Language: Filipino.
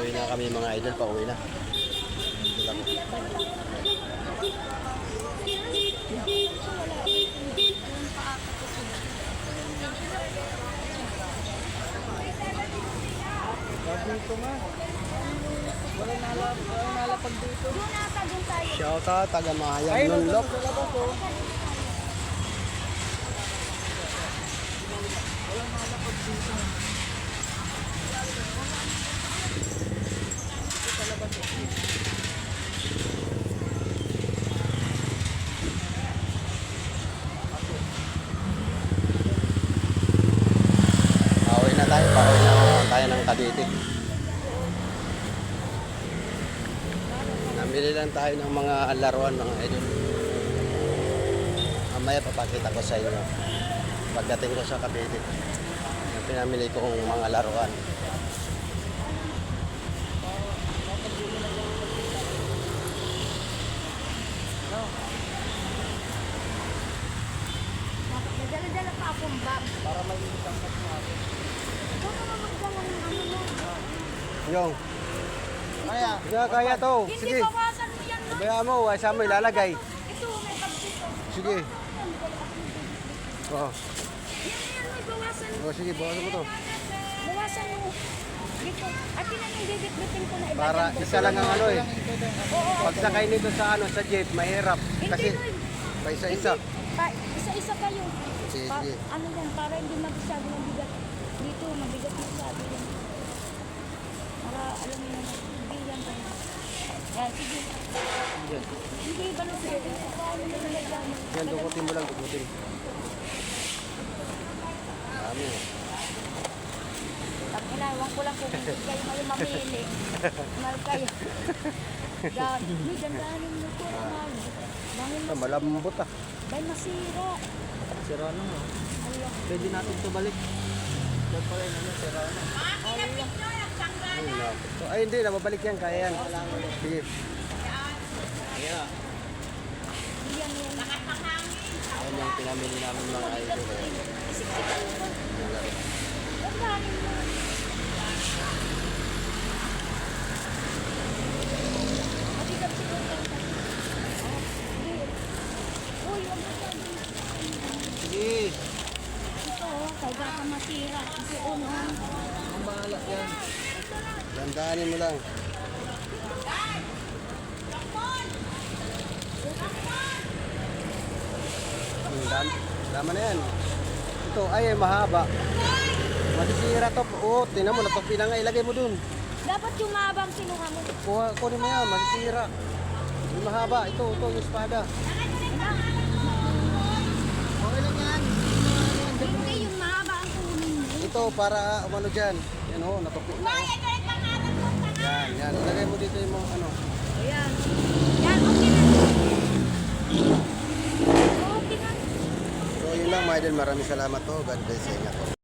Pauwi na kami mga idol, pauwi na. Idol ako. Dito nga. Walang nalapag dito. Shout out, taga Mahayag Nunlok. Pauwi na tayo ng Cavite. Namili lang tayo ng mga laruan mga idol. Mamaya papakita ko sa inyo pagdating ko sa Cavite. Yung pinamili kong mga laruan. Dala-dala pa akong bag. Para may isang natin. Ikaw naman magdala ng ano mo. Yung, Kaya. kaya to. Hindi Sige. bawasan mo yan. No? Kaya mo, ay saan mo ilalagay? Ito, may bag dito. Sige. Oo. Yan, may bawasan mo. Oh, sige, bawasan mo to. Bawasan mo. Dito. At yun ang bibit-bitin ko na iba. Para isa lang ang ano eh. Oo. Pagsakay nito sa ano sa jeep, mahirap. Kasi Hindi mo. pa isa-isa. Isa-isa kayo. Sige. Ano yan, para hindi masyado mabigat. Dito, mabigat masyado yan. Para alam mo naman, hindi yan kayo. Yan, sige. Hindi ba na sige? Paano mo nilagyan? Yan, dukutin mo lang, dukutin. Dami. Ewan ko lang kung kayo ngayon mamili. Mahal kayo. Yan. May dandanin mo ko. Dahil Ah, malambot ah. dahil masira. Sira na mo. Allah. Pwede natin ito balik. Diyan pala yun, sira na. Ay, naku. Ay, hindi na, mabalik yan, kaya yan. Sige. Kaya. Yan yan. Ayan yung pinamili namin mga idol. Isiksikan mo ba? Dandanin mo. Mabigat siguro yan. Hindi. Uy, wag mo sabi. Sige. Ito, kaya ka masira. Ito, ano. Ang bahala yan. Dandanin mo lang. Dama na yan. Ito, ay, mahaba. Masisira to. Oo, tinan mo, natupi na nga. Ilagay mo dun. Dapat yung mahabang kinuha mo. Kunin mo yan, masisira. Yung mahaba, ito, yung espada. Okay lang yan. Hindi yung mahaba ang kunin mo. Ito, para umano dyan. Yan o, natupi na. Oh. Yan. Ilagay mo dito yung mga ano. Ayan. Yan, okay na. Okay na. So, yun lang, mga idol. Maraming salamat po. God bless sa inyo po.